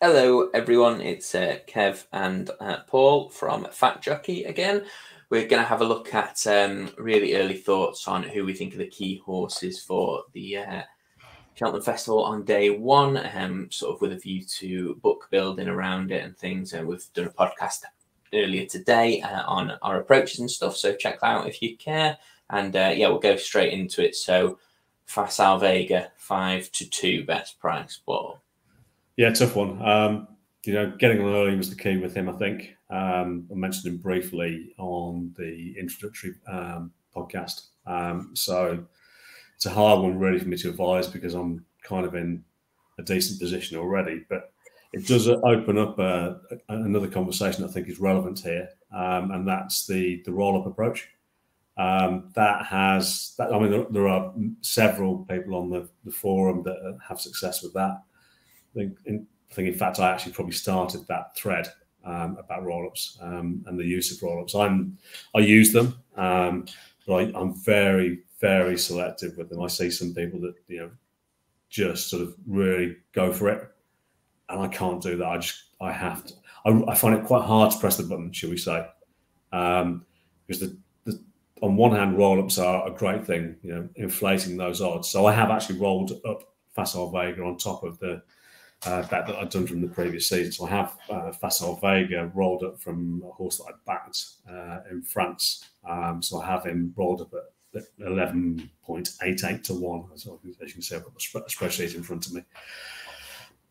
Hello, everyone. It's Kev and Paul from Fat Jockey again. We're going to have a look at really early thoughts on who we think are the key horses for the Cheltenham Festival on day one, sort of with a view to book building around it and things. And we've done a podcast earlier today on our approaches and stuff, so check that out if you care. And yeah, we'll go straight into it. So, Facile Vega 5-2 best price, Paul. Yeah, tough one. Getting on early was the key with him, I think. I mentioned him briefly on the introductory podcast. So it's a hard one really for me to advise because I'm kind of in a decent position already. But it does open up another conversation I think is relevant here, and that's the roll-up approach. There are several people on the forum that have success with that. I think, in fact, I actually probably started that thread about roll-ups and the use of roll-ups. I use them, but I'm very, very selective with them. I see some people that just sort of really go for it, and I can't do that. I have to. I find it quite hard to press the button, shall we say, because on one hand, roll-ups are a great thing, inflating those odds. So I have actually rolled up Facile Vega on top of the bet that I'd done from the previous season. So I have Facile Vega rolled up from a horse that I backed in France. So I have him rolled up at 11.88 to 1. As you can see, I've got the spreadsheet in front of me.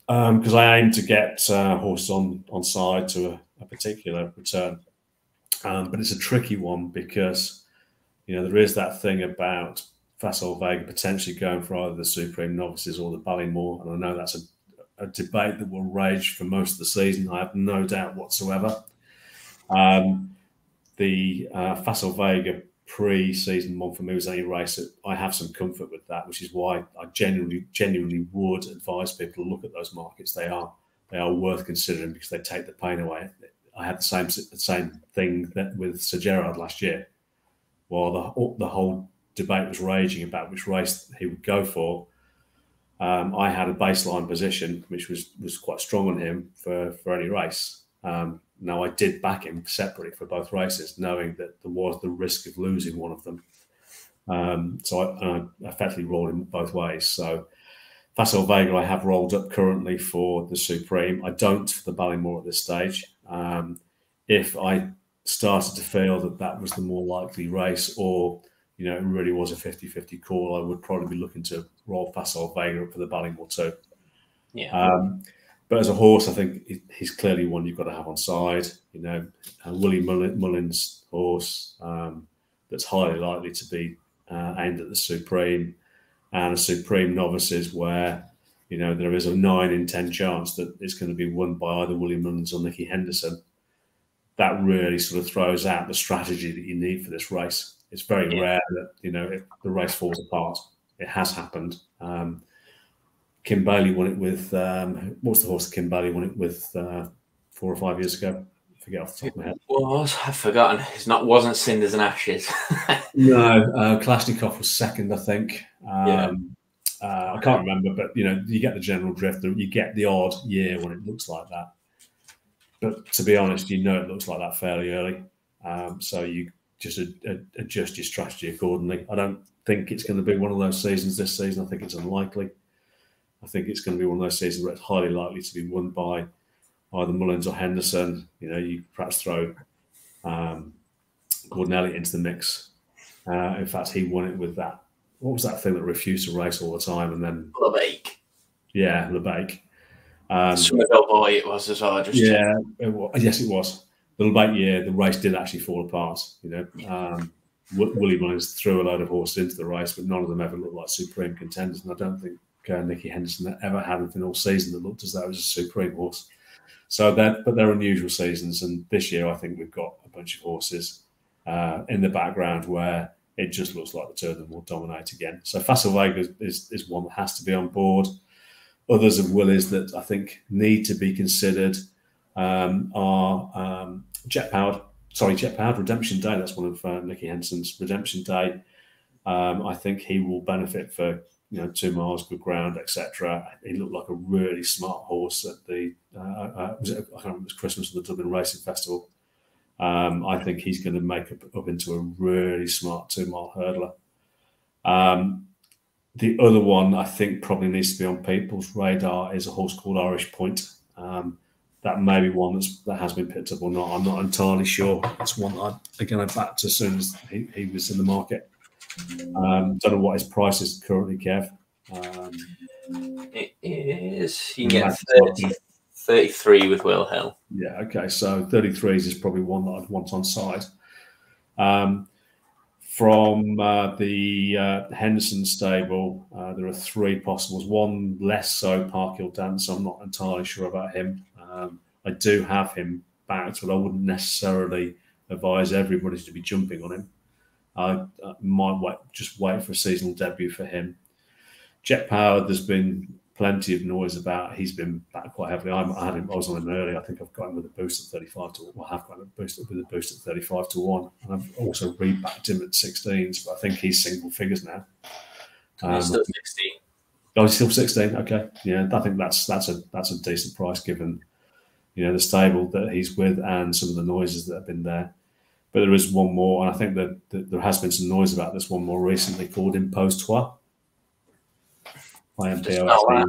Because I aim to get horses on side to a particular return. But it's a tricky one because, there is that thing about Facile Vega potentially going for either the Supreme Novices or the Ballymore. And I know that's a debate that will rage for most of the season. I have no doubt whatsoever. The Facile Vega pre-season one for me was any race that I have some comfort with that, which is why I genuinely would advise people to look at those markets. They are worth considering because they take the pain away. I had the same thing that with Sir Gerard last year, while the whole debate was raging about which race he would go for. I had a baseline position which was quite strong on him for any race. Now I did back him separately for both races, knowing that there was the risk of losing one of them. So I effectively rolled him both ways. So Facile Vega I have rolled up currently for the Supreme. I don't for the Ballymore at this stage. If I started to feel that was the more likely race, or it really was a 50-50 call, I would probably be looking to roll Facile Vega up for the Ballymore too. Yeah. But as a horse, I think he's clearly one you've got to have on side. Willie Mullins' horse that's highly likely to be aimed at the Supreme, and a Supreme Novices where there is a 9 in 10 chance that it's going to be won by either Willie Mullins or Nicky Henderson. That really sort of throws out the strategy that you need for this race. It's very rare that if the race falls apart. It has happened. Kim Bailey won it with what's the horse that Kim Bailey won it with 4 or 5 years ago? I forget off the top of my head. I've forgotten. Wasn't Cinders and Ashes. No, Kalashnikov was second, I think. I can't remember, but you get the general drift. You get the odd year when it looks like that. But to be honest, it looks like that fairly early. So you just adjust your strategy accordingly. I don't think it's going to be one of those seasons this season. I think it's unlikely. I think it's going to be one of those seasons where it's highly likely to be won by either Mullins or Henderson. You perhaps throw Gordon Elliott into the mix. In fact, he won it with that. What was that thing that refused to race all the time? And then LeBake. Yeah, LeBake. Somerville Boy it was as well. Yes, it was. The LeBake year, the race did actually fall apart. Willie Mullins threw a load of horses into the race, but none of them ever looked like Supreme contenders. And I don't think Nicky Henderson ever had anything all season that looked as though it was a Supreme horse. But they're unusual seasons. And this year, I think we've got a bunch of horses in the background where it just looks like the two of them will dominate again. So Facile Vega is one that has to be on board. Others of Willie's that I think need to be considered are Jet Powered Redemption Day. That's one of Nicky Henderson's Redemption Day. I think he will benefit for 2 miles, good ground, etc. He looked like a really smart horse at the I can't remember if it was Christmas or the Dublin Racing Festival. I think he's going to make up into a really smart 2-mile hurdler. The other one I think probably needs to be on people's radar is a horse called Irish Point. That may be one that has been picked up or not. I'm not entirely sure. It's one that I backed as soon as he was in the market. Don't know what his price is currently, Kev. It is. You can get 33 with Will Hill. Yeah, okay. So 33s is probably one that I'd want on side. From the Henderson stable, there are 3 possibles. One less so, Parkhill Dance. I'm not entirely sure about him. I do have him backed, but I wouldn't necessarily advise everybody to be jumping on him. I might just wait for a seasonal debut for him. Jet Powered, there's been plenty of noise about. He's been back quite heavily. I was on him early. I think I've got him with a boost at 35 to 1. Well, I have got him with a boost at 35 to 1. And I've also rebacked him at 16s, but I think he's single figures now. He's still 16. Oh, he's still 16. Okay, yeah, I think that's a decent price given the stable that he's with and some of the noises that have been there. But there is one more, and I think that there has been some noise about this one more recently called Impose-Toi. Impose-Toi.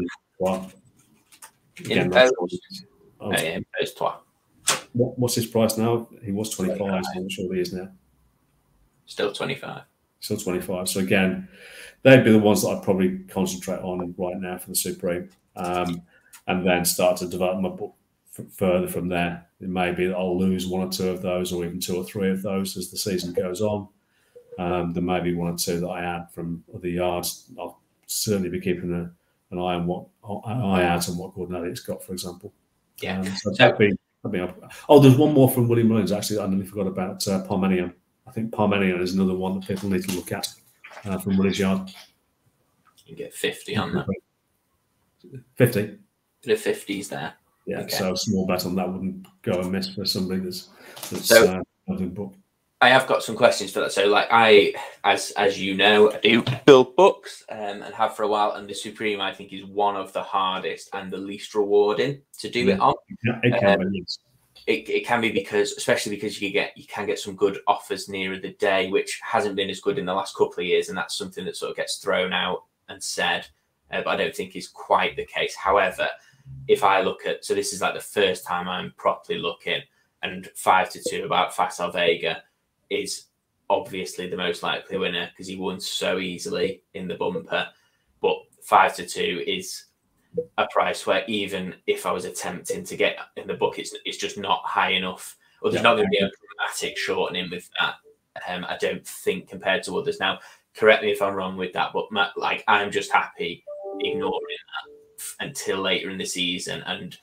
Impose-Toi. What's his price now? He was 25, so I'm not sure he is now. Still 25. Still 25. So again, they'd be the ones that I'd probably concentrate on right now for the Supreme, and then start to develop my book further from there. It may be that I'll lose 1 or 2 of those, or even 2 or 3 of those as the season goes on. There may be 1 or 2 that I add from other yards. I'll certainly be keeping an eye on what Gordon Elliott's got, for example. Yeah. So that'd be up. Oh, there's one more from William Williams. Actually, I nearly forgot about Parmenion. I think Parmenion is another one that people need to look at from Willie's yard. You get 50 on that. 50. The 50s there. Yeah, okay. So a small bet on that wouldn't go amiss for somebody that's in book. I have got some questions for that. So, like as you know, I do build books and have for a while. And the Supreme, I think, is one of the hardest and the least rewarding to do it on. Yeah, it can be. It can be especially because you can get some good offers nearer the day, which hasn't been as good in the last couple of years, and that's something that sort of gets thrown out and said, but I don't think is quite the case. However, if I look at, so this is like the first time I'm properly looking, and 5 to 2 about Facile Vega is obviously the most likely winner because he won so easily in the bumper. But 5 to 2 is a price where even if I was attempting to get in the book, it's just not high enough, or there's not going to be a dramatic shortening with that. I don't think compared to others. Now, correct me if I'm wrong with that, but I'm just happy ignoring that until later in the season, and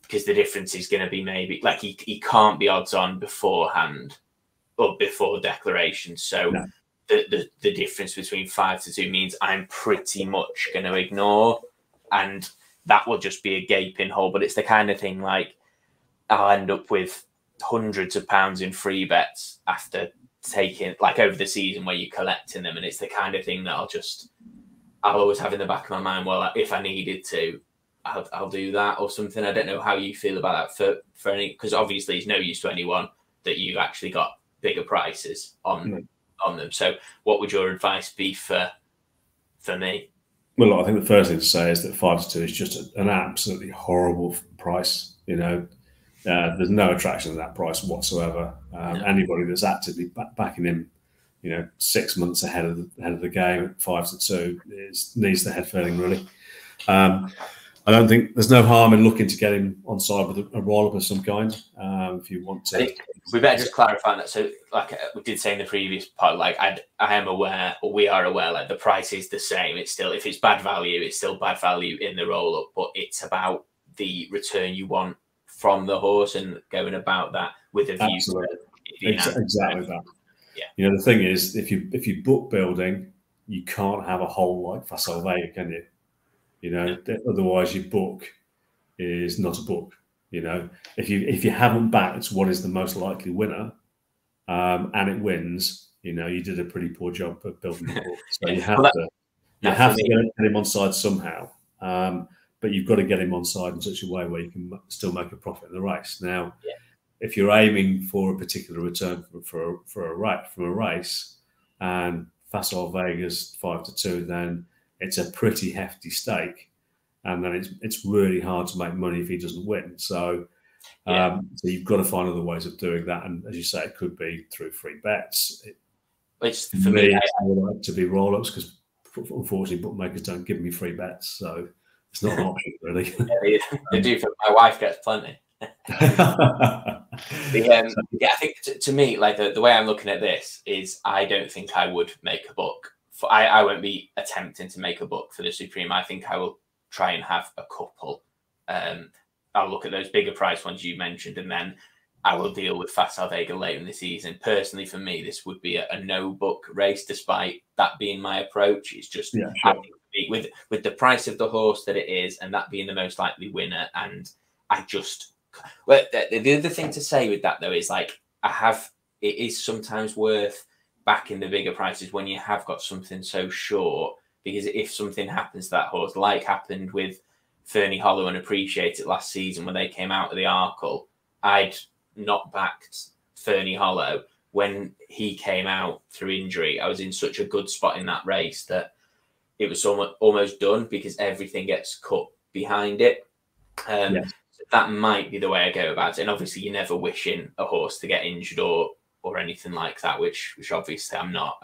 because the difference is going to be maybe like he can't be odds on beforehand or before declaration. So no. the difference between 5 to 2 means I'm pretty much going to ignore, and that will just be a gaping hole. But it's the kind of thing like I'll end up with hundreds of pounds in free bets after taking like over the season where you're collecting them, and it's the kind of thing that I'll always have in the back of my mind, well, if I needed to, I'll do that or something. I don't know how you feel about that for any, because obviously it's no use to anyone that you actually got bigger prices on them. So what would your advice be for me? Well, I think the first thing to say is that 5 to 2 is just an absolutely horrible price. There's no attraction to that price whatsoever. Anybody that's actively backing him, 6 months ahead of the game at 5 to 2 needs the head feeling really. I don't think there's no harm in looking to get him on side with a roll up of some kind. If you want to, we better just clarify that. So, like we did say in the previous part, like I am aware, or we are aware, like the price is the same. It's still, if it's bad value, it's still bad value in the roll up. But it's about the return you want from the horse and going about that with a view to exactly that. Yeah. The thing is, if you book building, you can't have a hole like Facile Vega, can you? Otherwise your book is not a book. If you haven't backed what is the most likely winner, and it wins, you did a pretty poor job of building the book. So you have to get him on side somehow. But but you've got to get him on side in such a way where you can still make a profit in the race. Now, if you're aiming for a particular return from a race, and Facile Vega's 5-2, then it's a pretty hefty stake, and then it's really hard to make money if he doesn't win. So, so you've got to find other ways of doing that, and as you say, it could be through free bets. Which for me, it's more like to be roll-ups, because unfortunately bookmakers don't give me free bets, so it's not an option really. They do. My wife gets plenty. I think to me, like the way I'm looking at this is, I don't think I would make a book. I won't be attempting to make a book for the Supreme. I think I will try and have a couple. I'll look at those bigger price ones you mentioned, and then I will deal with Facile Vega later in the season. Personally, for me, this would be a no book race, despite that being my approach. It's just, I think with the price of the horse that it is, and that being the most likely winner, and I just... Well, the other thing to say with that, though, is like, it is sometimes worth backing the bigger prices when you have got something so short, because if something happens to that horse, like happened with Fernie Hollow and Appreciate It last season when they came out of the Arkle, I'd not backed Fernie Hollow when he came out through injury. I was in such a good spot in that race that it was almost done, because everything gets cut behind it. That might be the way I go about it. And obviously, you're never wishing a horse to get injured or anything like that, which obviously I'm not.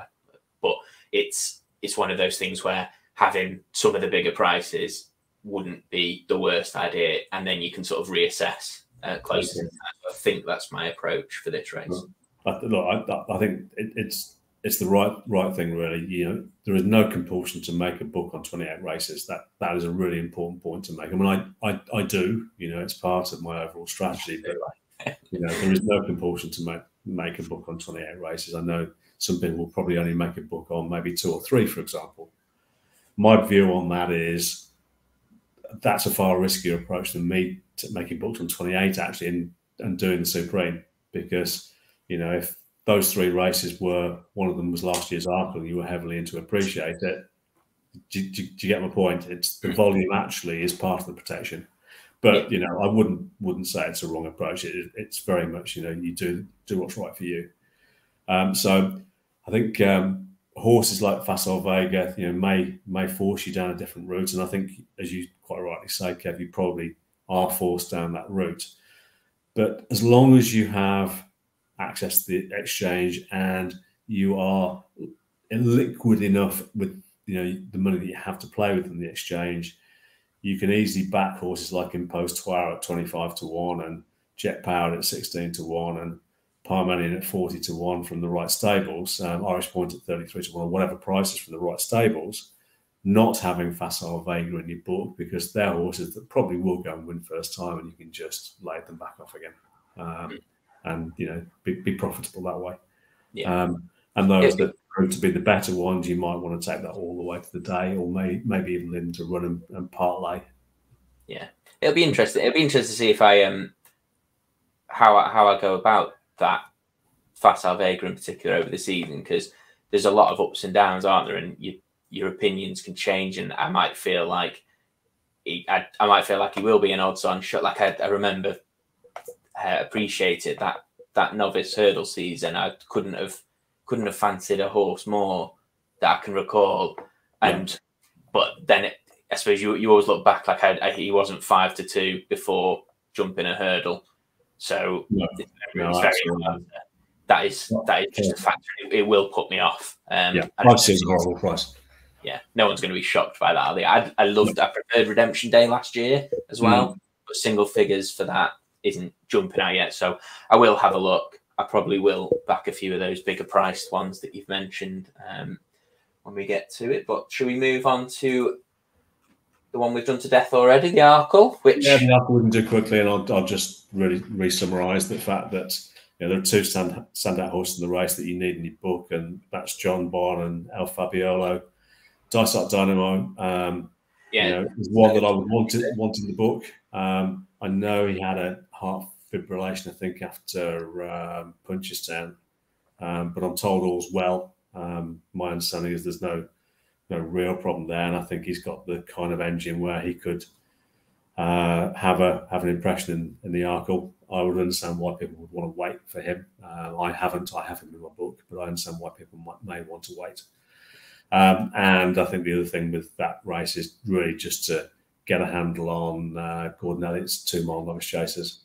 But it's one of those things where having some of the bigger prices wouldn't be the worst idea, and then you can sort of reassess closer to that. I think that's my approach for this race. I think it's the right thing, really. You know, there is no compulsion to make a book on 28 races. That is a really important point to make. I mean, I do. You know, it's part of my overall strategy. But you know, there is no compulsion to make a book on 28 races. I know some people will probably only make a book on maybe 2 or 3, for example. My view on that is that's a far riskier approach than me to making books on 28 actually and doing the Supreme, because you know, if those 3 races were, one of them was last year's Arkle, you were heavily into Appreciate It. Do you get my point? It's the volume actually is part of the protection, but you know, I wouldn't say it's a wrong approach. It's very much, you know, you do what's right for you. So I think horses like Facile Vega, you know, may force you down a different route, and I think, as you quite rightly say, Kev, you probably are forced down that route. But as long as you have access to the exchange and you are liquid enough with, you know, the money that you have to play with in the exchange, you can easily back horses like Impostoir at 25-1 and Jet Powered at 16-1 and Parmenion at 40-1 from the right stables, Irish Point at 33-1, or whatever prices from the right stables, not having Facile Vega in your book, because they're horses that probably will go and win first time, and you can just lay them back off again. And you know, be profitable that way. And those that prove to be the better ones, you might want to take that all the way to the day, or maybe even leave them to run and parlay. Yeah, it'll be interesting. It'll be interesting to see if I how I go about that Facile Vega in particular over the season, because there's a lot of ups and downs, aren't there? And your opinions can change, and I might feel like he will be an odds-on shot. Like I remember. Appreciate It that novice hurdle season, I couldn't have fancied a horse more that I can recall. And but then I suppose you always look back, like he wasn't 5-2 before jumping a hurdle, so it's very hard. That is just a factor. It will put me off. Price is a horrible price. Yeah, no one's going to be shocked by that. I preferred Redemption Day last year as well, but single figures for that isn't jumping out yet. So I will have a look. I probably will back a few of those bigger priced ones that you've mentioned when we get to it. But should we move on to the one we've done to death already, the Arkle? The Arkle we can do quickly, and I'll just really re-summarise the fact that, you know, there are 2 standout horses in the race that you need in your book, and that's John Bon and El Fabiolo. Dice Up Dynamo, you know, is one that I would want in the book. I know he had a heart fibrillation, I think, after Punchestown, but I'm told all's well. My understanding is there's no real problem there, and I think he's got the kind of engine where he could have an impression in the Arkle. I would understand why people would want to wait for him. I haven't. I have him in my book, but I understand why people may want to wait. And I think the other thing with that race is really just to get a handle on Gordon Elliott's 2 mile novice chasers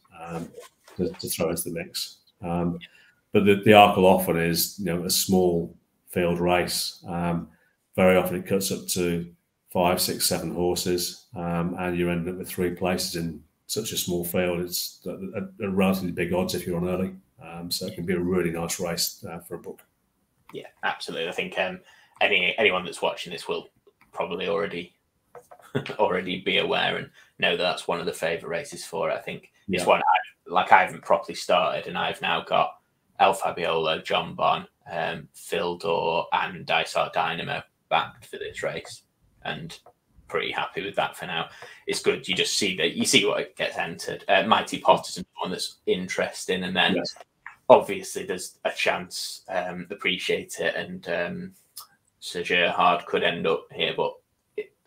to throw into the mix. But the Arkle often is, a small field race. Very often it cuts up to 5, 6, 7 horses, and you end up with 3 places in such a small field. It's a relatively big odds if you're on early. So it can be a really nice race for a book. Yeah, absolutely. I think anyone that's watching this will probably already be aware and know that's one of the favourite races for it. I think it's one I haven't properly started, and I've now got El Fabiolo, John Bon, Phil Dore, and Dysart Dynamo backed for this race, and pretty happy with that for now. It's good. You just see that, you see what gets entered. Mighty Potter's one that's interesting, and then obviously there's a chance Appreciate It and Sir Gerhard could end up here, but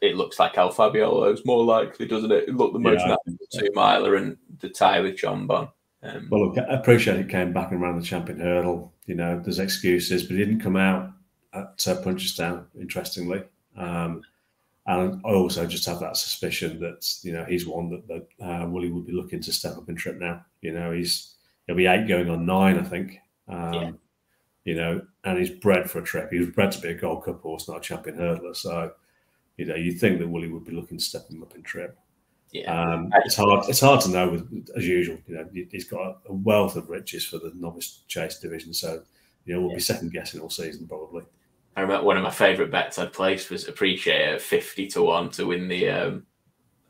it looks like El Fabiolo's more likely, doesn't it? It looked the most natural 2 miler, and the tie with John Bon. Well, look, I appreciate it came back and ran the Champion Hurdle. There's excuses, but he didn't come out at Punchestown, interestingly. And I also just have that suspicion that, he's one that Willie would be looking to step up in trip now. He'll be 8 going on 9, I think. And he's bred for a trip. He was bred to be a Gold Cup horse, not a Champion Hurdler. So, you'd think that Willie would be looking to step him up in trip. Yeah, it's hard to know, as usual. He's got a wealth of riches for the novice chase division, so we'll be second guessing all season probably. I remember one of my favourite bets I'd placed was Appreciate It at 50-1 to win the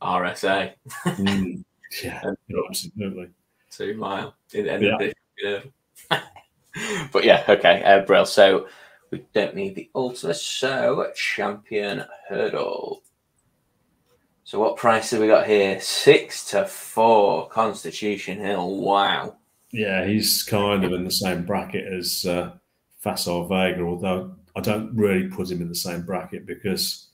RSA. Yeah, absolutely. 2 mile in the end of this. But yeah, okay, Brill. So we don't need the Ultima. So Champion Hurdle. So what price have we got here? 6-4, Constitution Hill. Wow. Yeah, he's kind of in the same bracket as Facile Vega, although I don't really put him in the same bracket because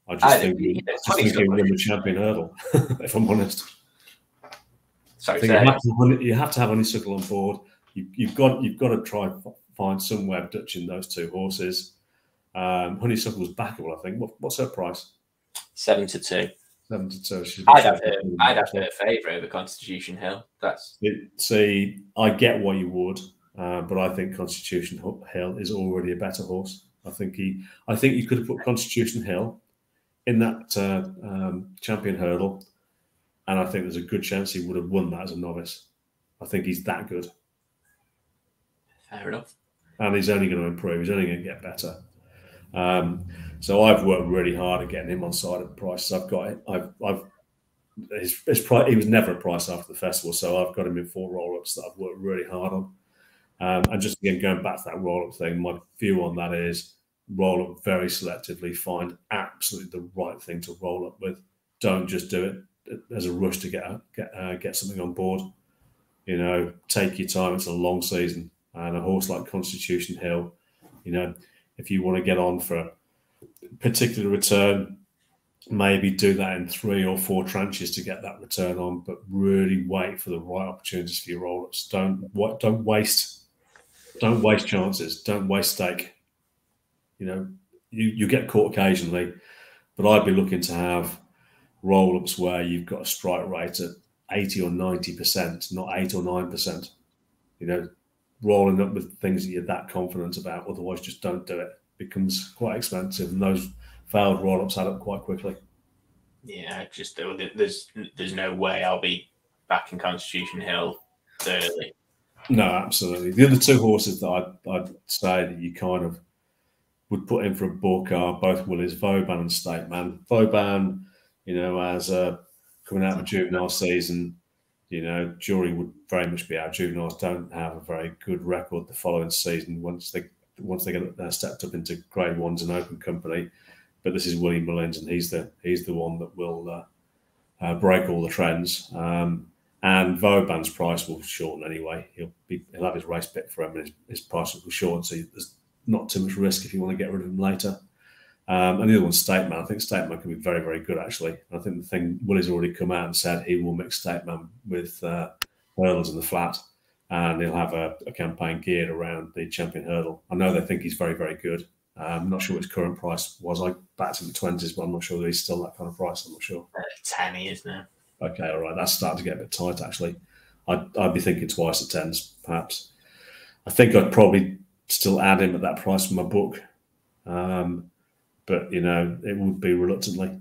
I just think he'll win the Champion Hurdle, if I'm honest. Sorry, you have to have Honeysuckle on board. You've got to try find some way of dutching those 2 horses. Honeysuckle's backable, I think. What's her price? 7-2. 7-2. I'd have her favourite over Constitution Hill. See, I get why you would, but I think Constitution Hill is already a better horse. I think you could have put Constitution Hill in that Champion Hurdle, and I think there's a good chance he would have won that as a novice. I think he's that good. Fair enough. And he's only going to improve. He's only going to get better. So I've worked really hard at getting him on side at prices. His price. He was never a price after the festival, so I've got him in 4 roll-ups that I've worked really hard on. And just again going back to that roll-up thing, my view on that is roll up very selectively. Find absolutely the right thing to roll up with. Don't just do it as a rush to get something on board. Take your time. It's a long season, and a horse like Constitution Hill, if you want to get on for a particular return, maybe do that in 3 or 4 tranches to get that return on, but really wait for the right opportunities for your roll-ups. Don't waste chances. Don't waste stake. You get caught occasionally, but I'd be looking to have roll-ups where you've got a strike rate at 80 or 90%, not 8 or 9%. Rolling up with things that you're that confident about. Otherwise, just don't do it. It becomes quite expensive, and those failed roll-ups add up quite quickly. Yeah, just there's no way I'll be back in Constitution Hill early. No, absolutely. The other 2 horses that I'd say that you kind of would put in for a book are both Willie's, Vauban and State Man. Vauban, as coming out of a juvenile season, jury would very much be out. Juveniles don't have a very good record the following season once they get stepped up into Grade 1s and open company. But this is Willie Mullins, and he's the one that will break all the trends. And Vauban's price will shorten anyway. He'll have his race pick for him, and his price will shorten. So there's not too much risk if you want to get rid of him later. And the other one's State Man. I think State Man can be very, very good, actually. I think the thing, Willie's already come out and said he will mix State Man with hurdles in the flat, and he'll have a campaign geared around the champion hurdle. I know they think he's very, very good. I'm not sure what his current price was. I backed him at 20s, but I'm not sure that he's still that kind of price. I'm not sure. 10 he is now. Okay, all right. That's starting to get a bit tight, actually. I'd be thinking twice at 10s, perhaps. I think I'd probably still add him at that price for my book. But, it would be reluctantly.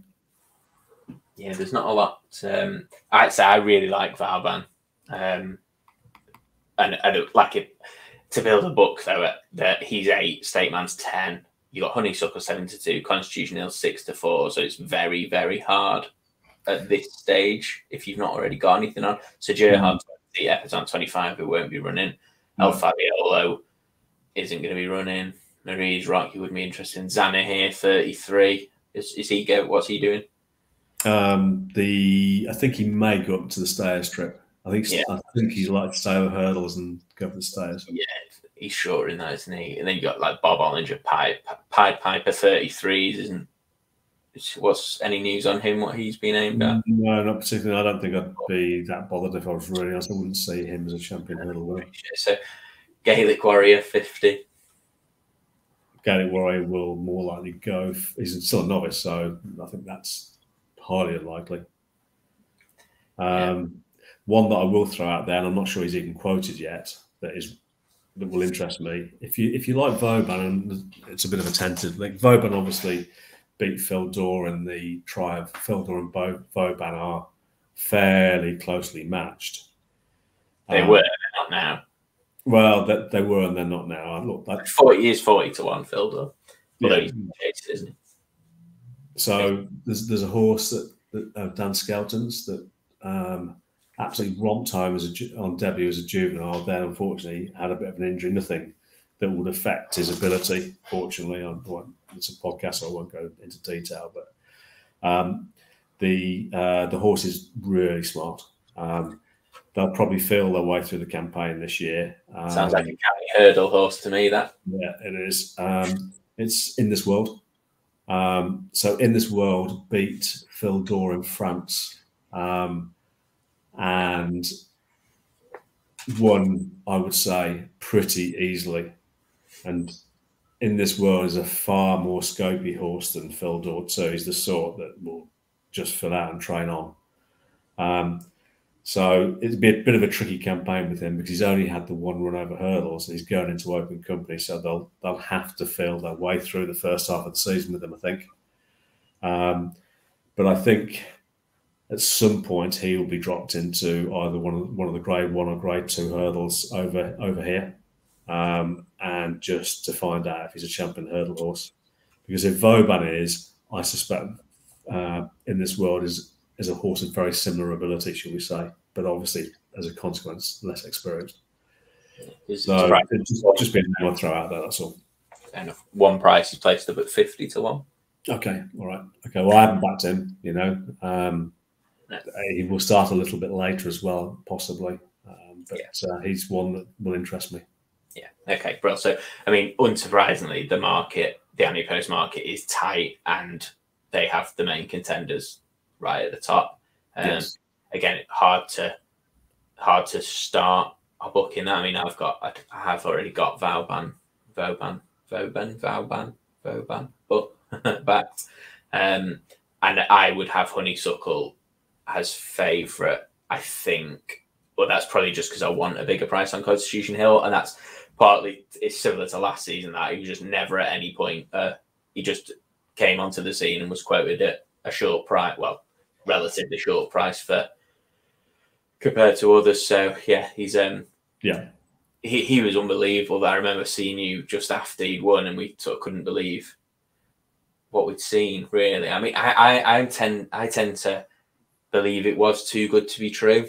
Yeah, there's not a lot. I'd say I really like Vauban. And I don't like it to build a book, though, that he's 8, State Man's 10. You got Honeysuckle 7-2, Constitution Hill 6-4. So it's very, very hard at this stage if you've not already got anything on. So Gerhard 20, Epidon 25, who won't be running. El Fabiolo isn't going to be running. Marie's Rock, you would be interested in. Zanna here, 33. Is he go? What's he doing? I think he may go up to the stairs trip. I think he's like to stay over hurdles and go up the stairs. Yeah, he's shorter in that, isn't he? And then you got like Bob Ollinger, Pied Piper 33s, isn't? What's any news on him? What he's been aimed at? No, not particularly. I don't think I'd be that bothered if I was really honest. I wouldn't see him as a champion hurdle winner. So, Gaelic Warrior 50. Gaelic Warrior will more likely go. He's still a novice, so I think that's highly unlikely. One that I will throw out there, and I'm not sure he's even quoted yet, that will interest me. If you like Vauban, and it's a bit of a tentative link. Vauban obviously beat Phil Dorr in the triumph. Phil Dorr and Vauban are fairly closely matched. They were, they're not now. Well, they were, and they're not now. Look, that 40 is 40-1, Phil Dorr. Although he's chased, isn't he? So there's a horse that Dan Skelton's that absolutely romped home on debut as a juvenile. Then unfortunately had a bit of an injury. Nothing that would affect his ability. Fortunately, it's a podcast, so I won't go into detail. But the horse is really smart. They'll probably feel their way through the campaign this year. Sounds like a county hurdle horse to me, that. Yeah, it is. It's In This World. So In This World beat Phil Dorr in France and won, I would say, pretty easily. And In This World is a far more scopy horse than Phil Dorr too. He's the sort that will just fill out and train on. So it'd be a bit of a tricky campaign with him because he's only had the one run over hurdles and he's going into open company. So they'll have to feel their way through the first half of the season with him, I think. But I think at some point he will be dropped into either one of the grade 1 or grade 2 hurdles over here, and just to find out if he's a champion hurdle horse. Because if Vauban is, I suspect In This World is a horse of very similar ability, shall we say, but obviously, as a consequence, less experienced. So just be a name I'll throw out there, that's all. Fair enough. One price is placed up at 50-1. Okay, all right. Okay, well, I haven't backed him, He will start a little bit later as well, possibly. He's one that will interest me. Yeah, okay, brilliant. So, I mean, unsurprisingly, the anti-post market is tight and they have the main contenders right at the top. Yes. Again, hard to start a book in that. I mean, I have already got Vauban, but backed. And I would have Honeysuckle as favourite, I think. But that's probably just because I want a bigger price on Constitution Hill, and that's partly it's similar to last season that he was just never at any point. He just came onto the scene and was quoted at a short price. Well, relatively short price for compared to others. So yeah, he's he was unbelievable. I remember seeing you just after he'd won, and we sort of couldn't believe what we'd seen. Really, I mean, I tend to believe it was too good to be true.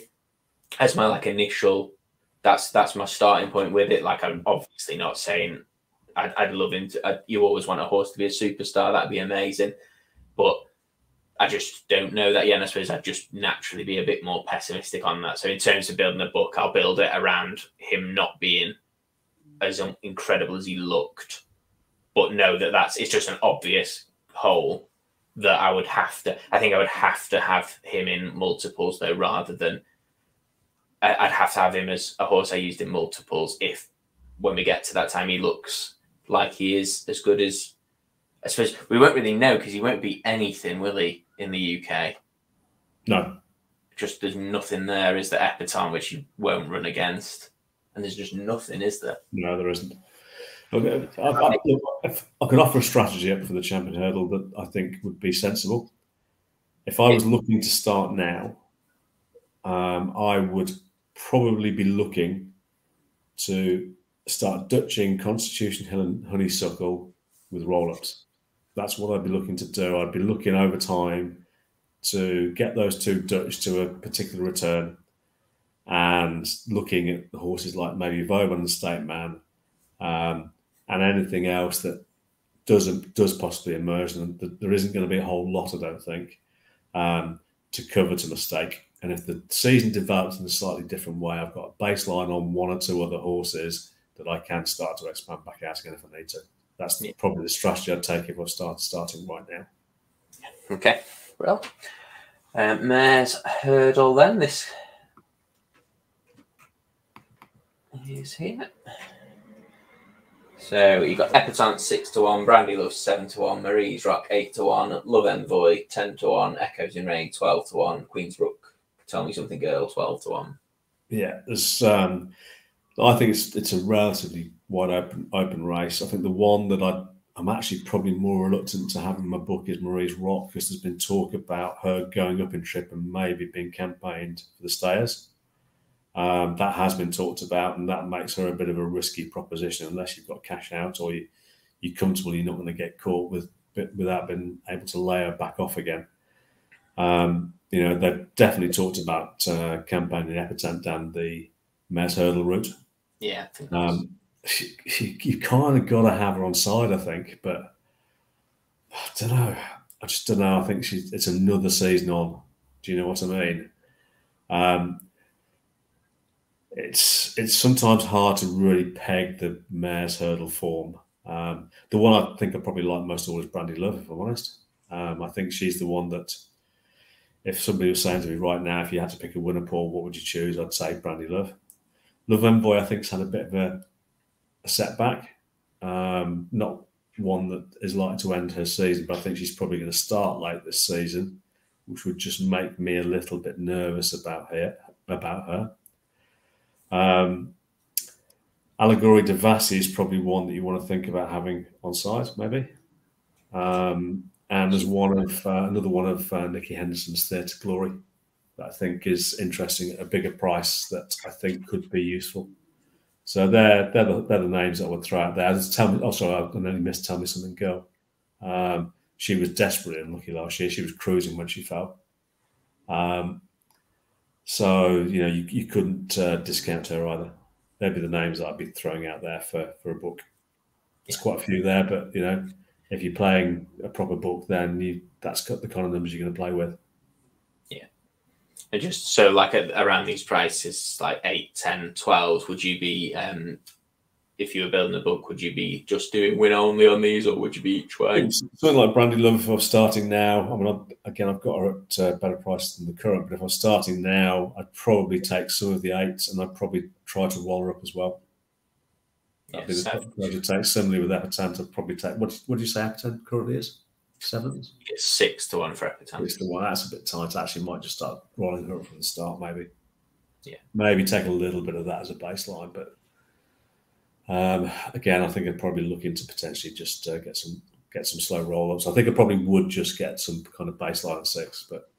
As my initial, that's my starting point with it. I'm obviously not saying I'd love him to. You always want a horse to be a superstar. That'd be amazing, but I just don't know that yet. And I suppose I'd just naturally be a bit more pessimistic on that. So in terms of building a book, I'll build it around him not being as incredible as he looked, but know that it's just an obvious whole that I would have to. I think I would have to have him in multiples though, rather than I'd have to have him as a horse I used in multiples. If when we get to that time he looks like he is as good as, I suppose we won't really know because he won't be anything, will he, in the UK? No. Just there's nothing there, is there? Epatante, which you won't run against, and there's just nothing, is there? No, there isn't. Okay, I can offer a strategy up for the Champion Hurdle that I think would be sensible. If I was looking to start now, I would probably be looking to start dutching Constitution Hill and Honeysuckle with roll-ups. That's what I'd be looking to do. I'd be looking over time to get those two Dutch to a particular return, and looking at the horses like maybe Vauban and State Man, and anything else that does possibly emerge. And there isn't going to be a whole lot, I don't think, to cover to mistake. And if the season develops in a slightly different way, I've got a baseline on one or two other horses that I can start to expand back out again if I need to. That's probably the strategy I'd take if I was starting right now. Okay, well, Mare's Hurdle then. This is here. So you got Epatante 6-1, Brandy Love 7-1, Marie's Rock 8-1, Love Envoy 10-1, Echoes in Rain 12-1, Queen's Rook, Tell Me Something Girl 12-1. Yeah, there's. I think it's a relatively wide open race. I think the one that I'm actually probably more reluctant to have in my book is Marie's Rock, because there's been talk about her going up in trip and maybe being campaigned for the stayers. That has been talked about, and that makes her a bit of a risky proposition unless you've got cash out or you're comfortable you're not going to get caught without being able to lay her back off again. They've definitely talked about campaigning Epatante down the Mare's Hurdle route. Yeah, I think you kind of got to have her on side, I think, but I don't know. I just don't know. I think it's another season on. Do you know what I mean? It's sometimes hard to really peg the Mare's Hurdle form. The one I think I probably like most of all is Brandy Love, if I'm honest. I think she's the one that, if somebody was saying to me right now, if you had to pick a winner, Paul, what would you choose? I'd say Brandy Love. Love Envoy, I think, has had a bit of a setback. Not one that is likely to end her season, but I think she's probably going to start late this season, which would just make me a little bit nervous about her. Allegory de Vassy is probably one that you want to think about having on side, maybe. And there's another one of Nicky Henderson's Theatre Glory that I think is interesting at a bigger price that I think could be useful. So they're the names that I would throw out there. I only missed Tell Me Something Girl. She was desperately unlucky last year. She was cruising when she fell. So you couldn't discount her either. They'd be the names that I'd be throwing out there for a book. There's quite a few there, but if you're playing a proper book, then that's got the kind of numbers you're going to play with. Yeah. And just so like around these prices, like 8, 10, 12, would you be, if you were building a book, would you be just doing win only on these, or would you be each way? Something like Brandy Love, if I was starting now, I mean, I've got her at a better price than the current, but if I was starting now, I'd probably take some of the 8s, and I'd probably try to roll her up as well. That'd be the approach I'd take. Similarly with Epatante, I'd probably take, what do you say Epatante currently is? 7s? It's 6-1 for Epatante. 6-1, that's a bit tight. I actually might just start rolling her up from the start, maybe. Yeah. Maybe take a little bit of that as a baseline, but again, I think I'd probably look into potentially just get some slow roll-ups. I think I probably would just get some kind of baseline at 6, but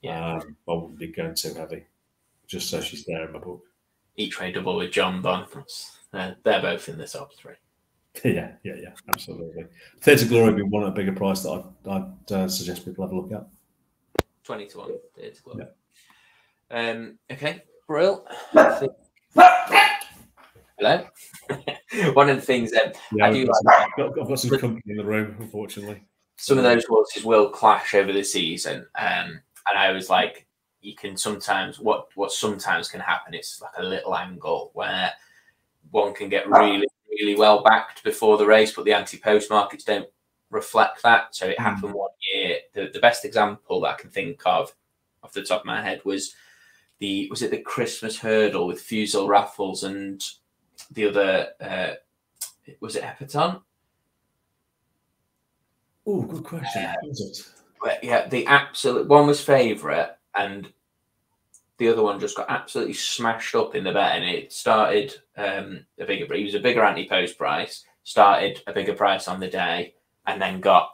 I wouldn't be going too heavy, just so she's there in my book. Each way double with John Bunn. They're both in the top 3. Yeah, absolutely. Theatre Glory would be one at a bigger price that I'd suggest people have a look at. 20-1 Theatre Glory. Yeah. Okay, Brill. Hello. One of the things that I've got some company in the room, unfortunately. Some of those horses will clash over the season, and I was like, you can sometimes what sometimes can happen. It's like a little angle where one can get really, really well backed before the race, but the anti-post markets don't reflect that. So it happened one year. The best example that I can think of off the top of my head was was it the Christmas hurdle with Fusel Raffles and the other, was it Epatante? Oh, good question. But yeah, the absolute one was favourite, and the other one just got absolutely smashed up in the bet, and it started a bigger. He was a bigger ante-post price, started a bigger price on the day, and then got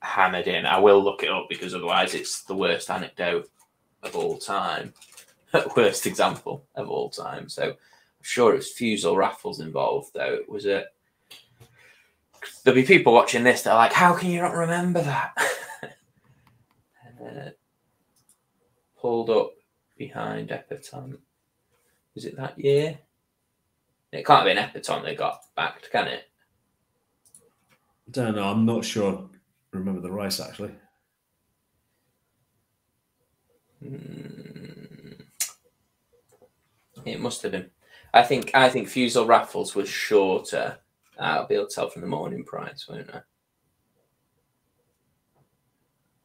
hammered in. I will look it up because otherwise it's the worst anecdote of all time, worst example of all time. So I'm sure it was Fusel Raffles involved, though. It was a. There'll be people watching this that are like, "How can you not remember that?" Pulled up behind Epatante. Was it that year? It can't have been Epatante that got backed, can it? I don't know. I'm not sure. I remember the race actually. It must have been. I think Fusel Raffles was shorter. I'll be able to tell from the morning price, won't I?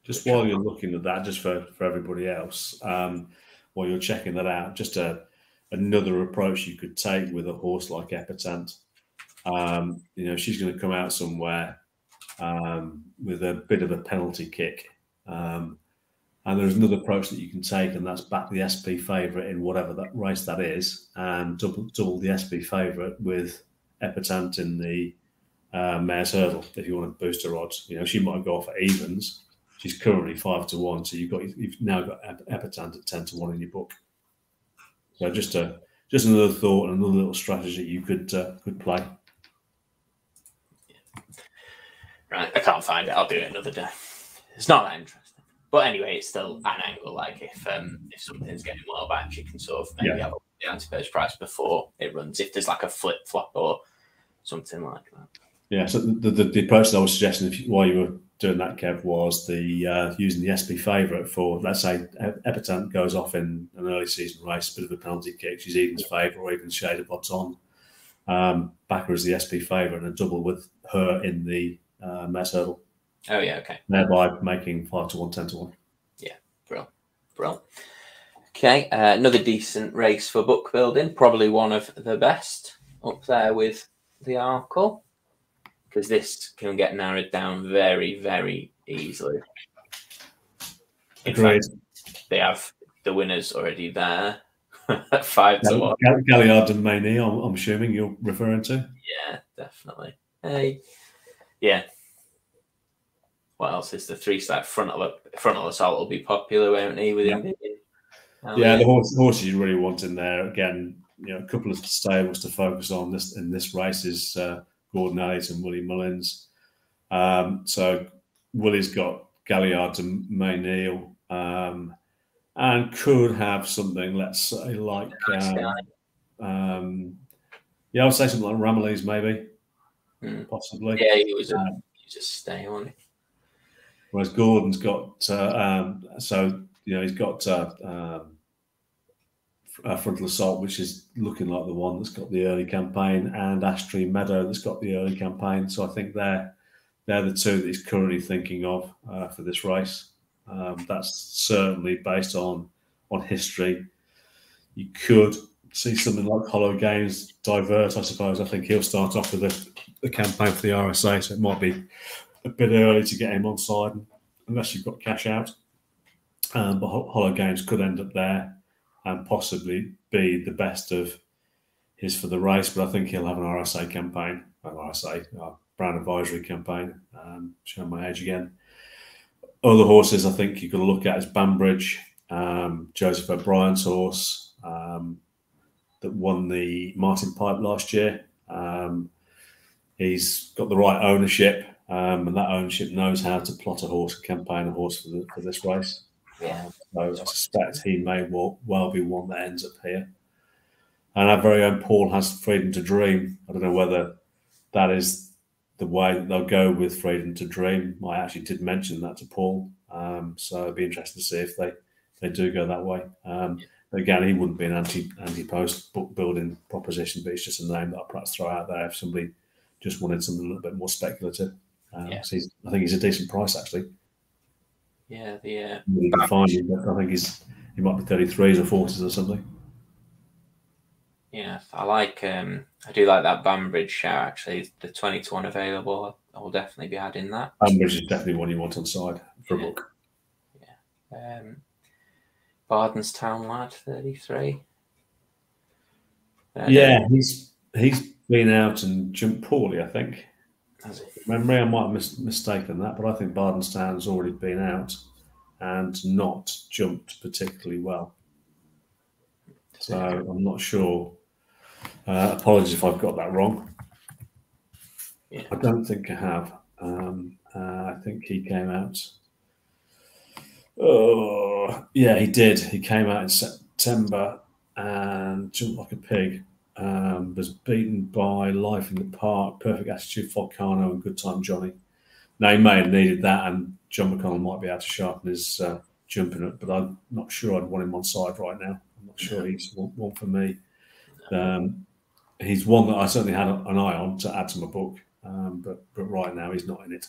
Just while you're looking at that, just for everybody else, while you're checking that out, just another approach you could take with a horse like Epatante. She's going to come out somewhere with a bit of a penalty kick. And there's another approach that you can take, and that's back the SP favourite in whatever that race that is, and double the SP favourite with Epatante in the mare's hurdle if you want to boost her odds. She might go off at evens. She's currently 5-1, so you've now got Epatante at 10-1 in your book. So just another thought and another little strategy you could play. Right, I can't find it. I'll do it another day. It's not that interesting, but anyway, it's still an angle. Like if something's getting well back, you can sort of maybe have the anti-post price before it runs. If there's like a flip flop or something like that. Yeah. So the approach that I was suggesting while you were doing that, Kev, was the using the SP favourite for, let's say, Epatante goes off in an early season race, a bit of a penalty kick, she's evens favourite or even shade of odds on. Back her as the SP favourite and a double with her in the mare's hurdle. Oh yeah, okay. Thereby making 5-1, 10-1. Yeah, brilliant. Okay, another decent race for book building. Probably one of the best up there with the Arkle, because this can get narrowed down very, very easily. In fact, they have the winners already there. 5-1. Galliard and Maynee, I'm assuming you're referring to? Yeah, definitely. Yeah. What else is the 3-star frontal assault will be popular, won't he? Within the horses you really want in there. Again, a couple of stables to focus on in this race is Gordon Elliott and Willie Mullins. So Willie's got Galliard and Mayneel, and could have something, let's say, like I would say something like Ramillies, maybe, possibly. Yeah, he was a stay on it. Whereas Gordon's got he's got Frontal Assault, which is looking like the one that's got the early campaign, and Ashtree Meadow that's got the early campaign. So I think they're the two that he's currently thinking of for this race. That's certainly based on history. You could see something like Hollow Games divert, I suppose. I think he'll start off with the campaign for the RSA, so it might be a bit early to get him on side unless you've got cash out. But Hollow Games could end up there and possibly be the best of his for the race. But I think he'll have an RSA campaign, Brown Advisory campaign. Showing my age again. Other horses I think you've got to look at is Banbridge, Joseph O'Brien's horse that won the Martin Pipe last year. He's got the right ownership, and that ownership knows how to plot a horse and campaign a horse for this race. So I suspect he may well be one that ends up here. And our very own Paul has Freedom to Dream. I don't know whether that is the way that they'll go with Freedom to Dream. I actually did mention that to Paul. So it'd be interesting to see if they do go that way. Again, he wouldn't be an anti-post book building proposition, but it's just a name that I'll perhaps throw out there if somebody just wanted something a little bit more speculative. Yeah. I think he's a decent price actually. Yeah, the Really defined, but I think he might be 33s or 40s or something. yeah, I do like that Banbridge shout actually. The 20-1 available. I will definitely be adding that. Banbridge is definitely one you want on side for a book. Yeah. Bardenstown lad, 33. Yeah, he's been out and jumped poorly, I think. Has he? Memory, I might have mistaken that, but I think Bardenstown's already been out and not jumped particularly well. So I'm not sure. Apologies if I've got that wrong. Yeah. I don't think I have. I think he came out. Oh, yeah, he did. He came out in September and jumped like a pig. Was beaten by Life in the Park, Perfect Attitude, Volcano, and Good Time Johnny. Now, he may have needed that, and John McConnell might be able to sharpen his jumping it, but I'm not sure I'd want him on side right now. I'm not sure he's one for me. He's one that I certainly had an eye on to add to my book, but right now he's not in it.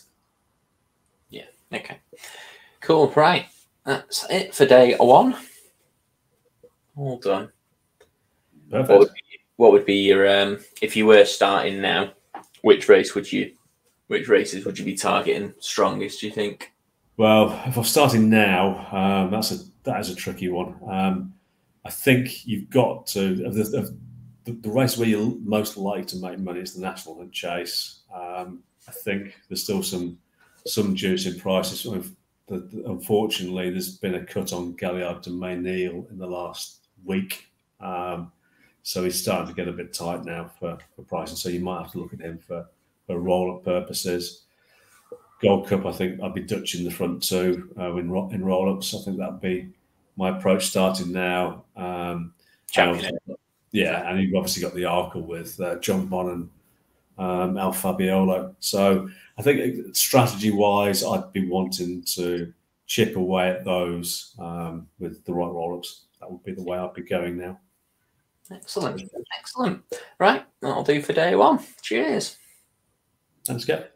Yeah. Okay. Cool. Right. That's it for day 1. All done. Perfect. What would be your if you were starting now? Which races would you be targeting strongest? Do you think? Well, if I'm starting now, that is a tricky one. I think you've got to the race where you're most likely to make money is the National Hunt Chase. I think there's still some juice in prices. Unfortunately, there's been a cut on Galliard de Maynil in the last week, so he's starting to get a bit tight now for pricing. So you might have to look at him for roll-up purposes. Gold Cup, I think I'd be Dutch in the front too in roll-ups. I think that'd be my approach starting now. Champion. And you've obviously got the Arkle with John Bonn and Al Fabiolo. So I think strategy-wise, I'd be wanting to chip away at those with the right roll-ups. That would be the way I'd be going now. Excellent. Right, that'll do for day 1. Cheers. Thanks, Kev.